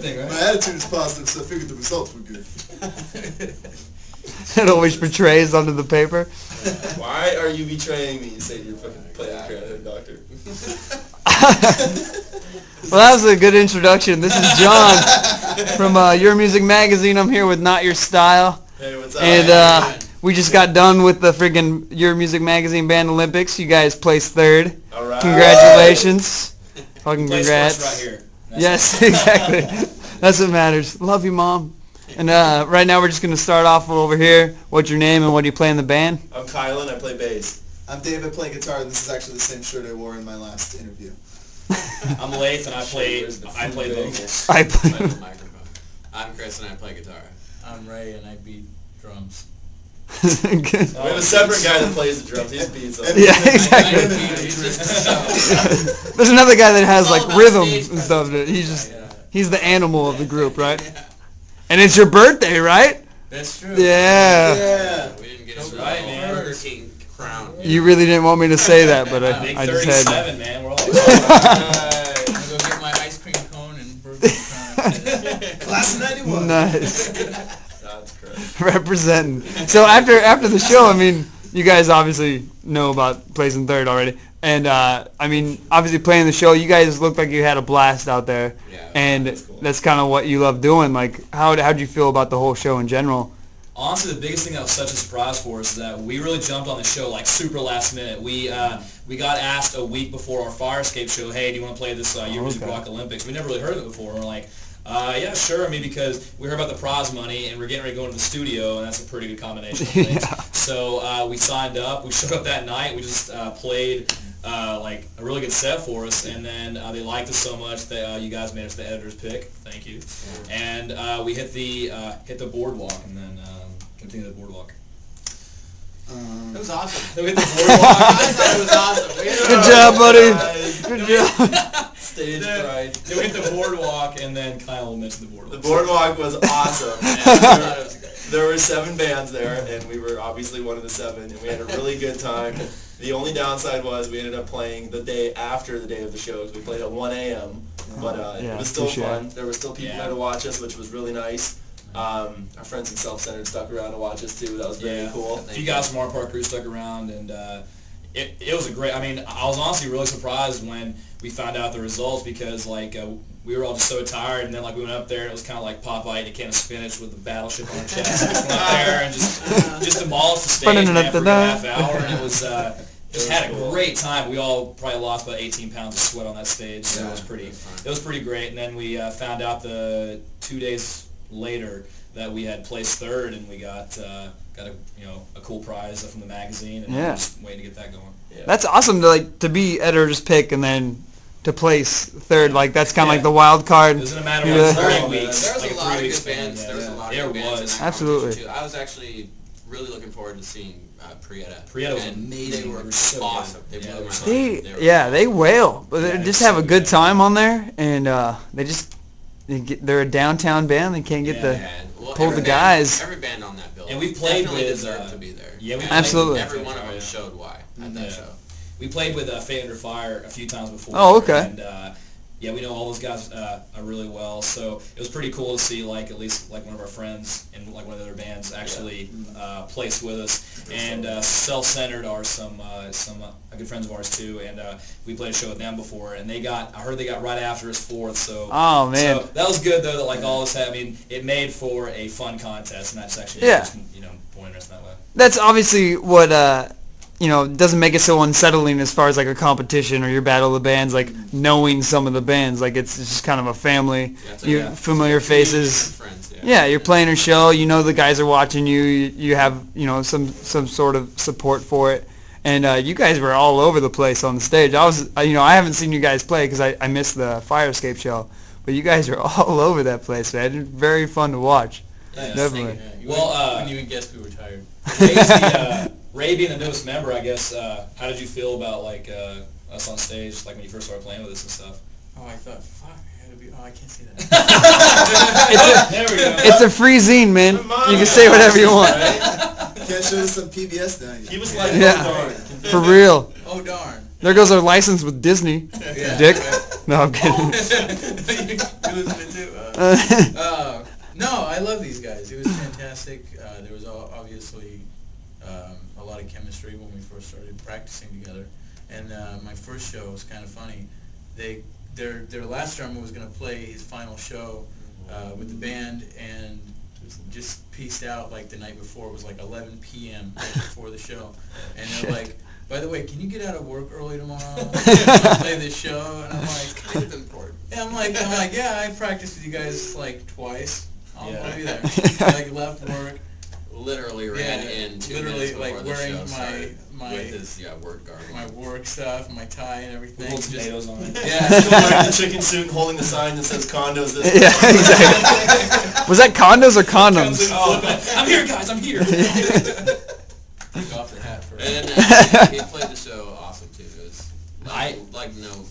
thing, right? My attitude is positive, so I figured the results were good. It always portrays onto the paper. Why are you betraying me? You say you're fucking playing a doctor. Well, that was a good introduction. This is John from Your Music Magazine. I'm here with Not Your Style. Hey, what's up? And we just got done with the friggin' Your Music Magazine Band Olympics. You guys placed third. All right. Congratulations. Fucking Place congrats. first right here. That's Yes, exactly. That's what matters. Love you, Mom. And right now we're just going to start off over here. What's your name and what do you play in the band? I'm Kylan. I play bass. I'm David, playing guitar, and this is actually the same shirt I wore in my last interview. I'm Laith, and I play vocals. I play the microphone. I'm Chris, and I play guitar. I'm Ray, and I beat drums. We have a separate guy that plays the drums. He's beats them. Yeah, exactly. There's another guy that has like rhythms and stuff. He's the animal of the group, right? And it's your birthday, right? That's true. Yeah. We didn't get That's a right, man. Burger King crown. You really didn't want me to say that, but I just had to. 37, man. We're all I'm gonna go get my ice cream cone and burger crown. Class of 91. Nice. That's correct. Representing. So after the show, I mean, you guys obviously know about placing third already. And, I mean, obviously playing the show, you guys looked like you had a blast out there. Yeah, and that's cool. that's kind of what you love doing. Like, how'd you feel about the whole show in general? Honestly, the biggest thing that was such a surprise for us is that we really jumped on the show like super last minute. We got asked a week before our Fire Escape show, hey, do you want to play this Your Music Rock Olympics? We never really heard of it before. We're like, yeah, sure. I mean, because we heard about the prize money, and we're getting ready to go into the studio, and that's a pretty good combination of things. Yeah. So we signed up. We showed up that night. We just played like a really good set for us, and then they liked us so much that you guys made us the editor's pick. Thank you. And we hit the boardwalk, and then continue the boardwalk. It was awesome. We hit the boardwalk. I thought it was awesome. Good job, buddy. Good job. Stage fright. Then we hit the boardwalk, and then Kyle mentioned the boardwalk. The boardwalk was awesome. I thought it was great. There were 7 bands there, and we were obviously one of the 7, and we had a really good time. The only downside was we ended up playing the day after the day of the show, because we played at 1 a.m., but it was still fun. There were still people there to watch us, which was really nice. Our friends in Self-Centered stuck around to watch us, too. That was very cool. A few guys from our park crew stuck around, and it was a great, I mean, I was honestly really surprised when we found out the results, because, like, we were all just so tired, and then, like, we went up there, and it was kind of like Popeye and a can of spinach with a battleship on our chest. We just went up there and just demolished the stage, man, for a half hour, and it was, just had a great time. We all probably lost about 18 pounds of sweat on that stage, so it was pretty great. And then we found out the 2 days later that we had placed third, and we got a cool prize from the magazine, and we're just waiting to get that going. Yeah. That's awesome to be editor's pick and then to place third. Like, that's kind of like the wild card. It was in a matter of 3 weeks. There was like a lot of 3 good weeks bands. There was a lot of There good bands was. in that Absolutely. competition, too. I was actually really looking forward to seeing Prieta. Prieta was And amazing. They were so awesome. good. They blew my They mind. they wail, but they just have a good so time on there, and they're a downtown band. They can't get pull every the guys. Every band on that bill. And we played definitely with, deserved to be there. yeah, we And played Absolutely. Every one of them showed why at that show. We played with Fate Under Fire a few times before. Oh, okay. And yeah, we know all those guys really well, so it was pretty cool to see like at least like one of our friends in like one of the other bands actually place with us. And Self-Centered are some good friends of ours too, and we played a show with them before, and I heard they got right after us fourth. So Oh, man. so that was good though. That like all this had, I mean, it made for a fun contest, and that's actually just, pointing us that way. That's obviously what doesn't make it so unsettling as far as like a competition or your battle of the bands, like knowing some of the bands. Like it's just kind of a family. Familiar faces. Friends, You're playing a show. You know the guys are watching you. You have some sort of support for it. And you guys were all over the place on the stage. I haven't seen you guys play because I missed the Fire Escape show, but you guys are all over that place, man. Very fun to watch. Definitely. When you would guess we were tired. Ray being the newest member, I guess, how did you feel about like us on stage, like when you first started playing with us and stuff? Oh, I thought, fuck, I gotta be. Oh, I can't say that. There we go. It's a free zine, man. You can say whatever you want. Can't show us some PBS now. He was like, For real. Oh, darn. There goes our license with Disney. Yeah. Dick. No, I'm kidding. You listen to it too? No, I love these guys. It was fantastic. There was obviously a lot of chemistry when we first started practicing together. And my first show was kind of funny. Their last drummer was going to play his final show with the band and just pieced out like the night before. It was like 11 p.m. right before the show. And they're like, by the way, can you get out of work early tomorrow and play this show? And I'm like, Kind of important. yeah, I'm like, yeah, I practiced with you guys like twice. I'll be there. Like left work. Literally ran in 2 minutes before like the wearing show started my with his work garb. my work stuff, my tie and everything. Little tomatoes on it. Yeah. Still wearing the chicken suit, holding the sign that says condos. This Yeah, exactly. Was that condos or condoms? Oh, I'm here, guys. I'm here. Take off the hat for And he played the show awesome too. It was like no.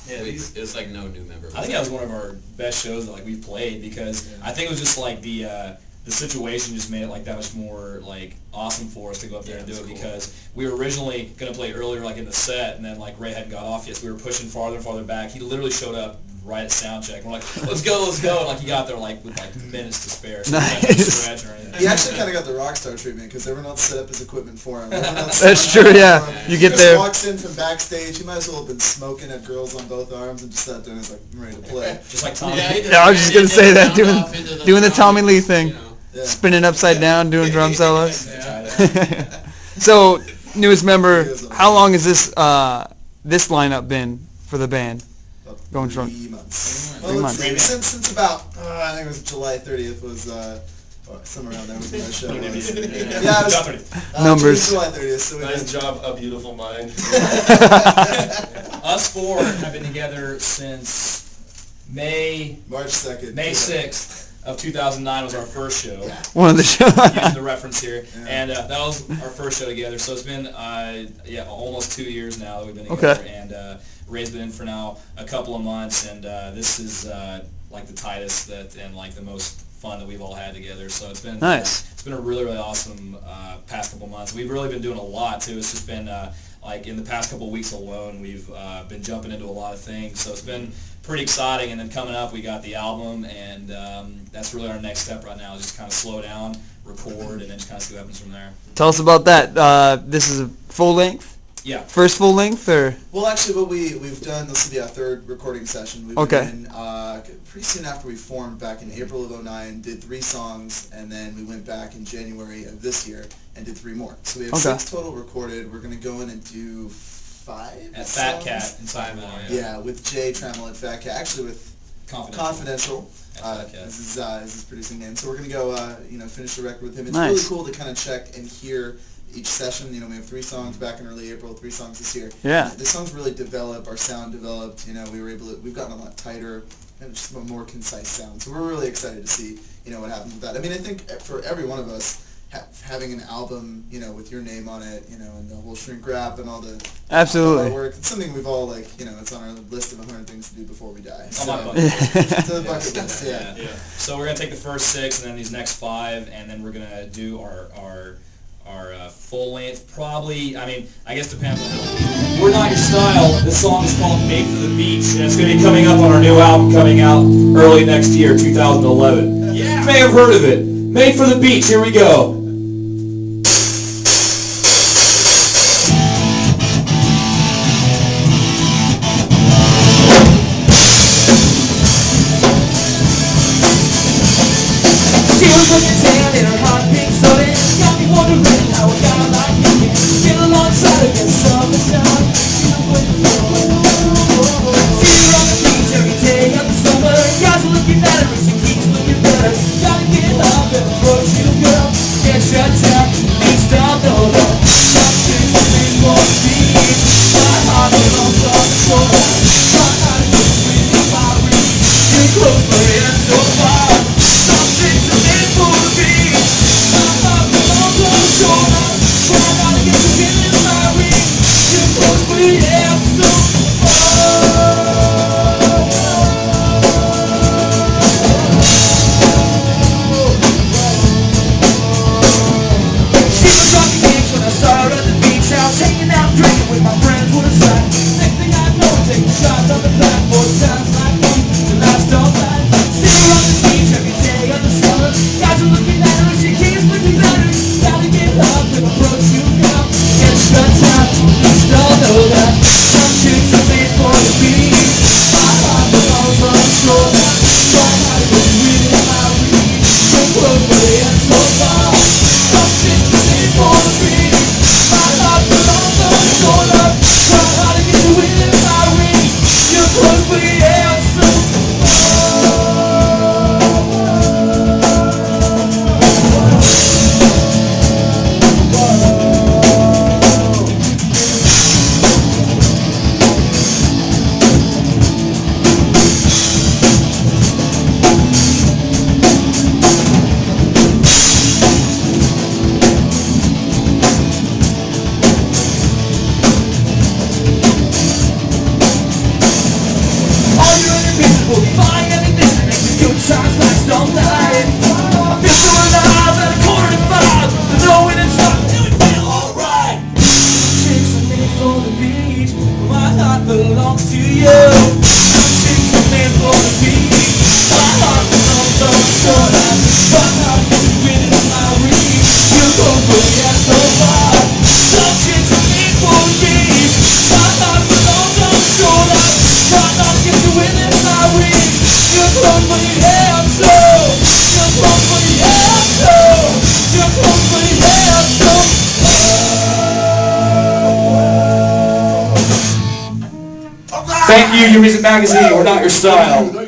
Yeah, It was like no new member. I think that was one of our best shows that like we played because I think it was just like the situation just made it like that much more like awesome for us to go up there and do it because we were originally going to play earlier like in the set and then like Ray hadn't got off yet so we were pushing farther and farther back. He literally showed up right at sound check. We're like, let's go. And like he got there like with like minutes to spare. So Nice. we didn't have to stretch or anything. He actually kind of got the rock star treatment because they were not set up as equipment for him. That's true, yeah. You get Chris there. walks in from backstage. He might as well have been smoking at girls on both arms and just sat there and was like, I'm ready to play. Just like Tommy. Yeah, I was just gonna say that, doing the Tommy Lee thing, Yeah. spinning upside down, doing drum solos. Yeah. So, newest member, how long has this lineup been for the band? Going from 3 months. 3 Well, months. since about I think it was July 30th was somewhere around there was when that show was. Yeah, it was Numbers. July 30th. So we nice job, A Beautiful Mind. Us four have been together since March 2nd. May 6th of 2009 was our first show. Yeah. One of the shows. Using the reference here, Yeah. and that was our first show together. So it's been almost 2 years now that we've been together, and Ray's been in for now a couple of months, and this is like the tightest and like the most fun that we've all had together. So it's been Nice. It's been a really awesome past couple months. We've really been doing a lot too. It's just been like in the past couple weeks alone, we've been jumping into a lot of things. So it's been pretty exciting. And then coming up, we got the album, and that's really our next step right now. Is just kind of slow down, record, and then just kind of see what happens from there. Tell us about that. This is a full length? Yeah. First full length, or? Well, actually, what we've done, this will be our third recording session. We've Okay. been pretty soon after we formed back in April of 2009, did 3 songs, and then we went back in January of this year and did 3 more. So we have 6 total recorded. We're going to go in and do 5 At songs. Fat Cat in Sacramento. Yeah, with Jay Trammell at Fat Cat. Actually, with Confidential. At Fat Cat. This is his producing name. So we're going to go, finish the record with him. It's Nice. really cool to kind of check and hear each session. We have 3 songs back in early April, 3 songs this year. Yeah. The songs really develop, our sound developed, we've gotten a lot tighter and just a more concise sound. So we're really excited to see, what happens with that. I mean, I think for every one of us, having an album, with your name on it, and the whole shrink wrap and all the Absolutely. work, it's something we've all it's on our list of 100 things to do before we die. On my So, bucket list. it's a bucket list, yeah. So we're gonna take the first 6 and then these next 5, and then we're gonna do our full length. Probably, I guess depends on. We're Not Your Style. This song is called "Made for the Beach," and it's gonna be coming up on our new album coming out early next year, 2011. Yeah. You may have heard of it. "Made for the Beach." Here we go. She was looking tan in her hot pink sweater, got me wondering how a guy like me can feel alongside against summer sun. She's on the beach every day of the summer. Guys are looking at her and she keeps looking better. Gotta get up and approach you, girl. Can't shut down, beach down, no. Something for the beach. My heart belongs on the shore. My heart is within my reach. You close my hands so far. For the Christ almighty. I've been so alive at a quarter to five. The knowing and trying till we feel alright. Chicks are made for the beach, but my heart belongs to you. Chicks are made for the beach, my heart belongs on the shoreline. My heart is within my reach. You go but yet so far. Some chicks are made for the beach, my heart belongs on the shoreline. My heart gets within my reach. Just run for your hands, so. Just run for your hands, so. Just run for your hands, so. Thank you, Your Music Magazine. We're not your style.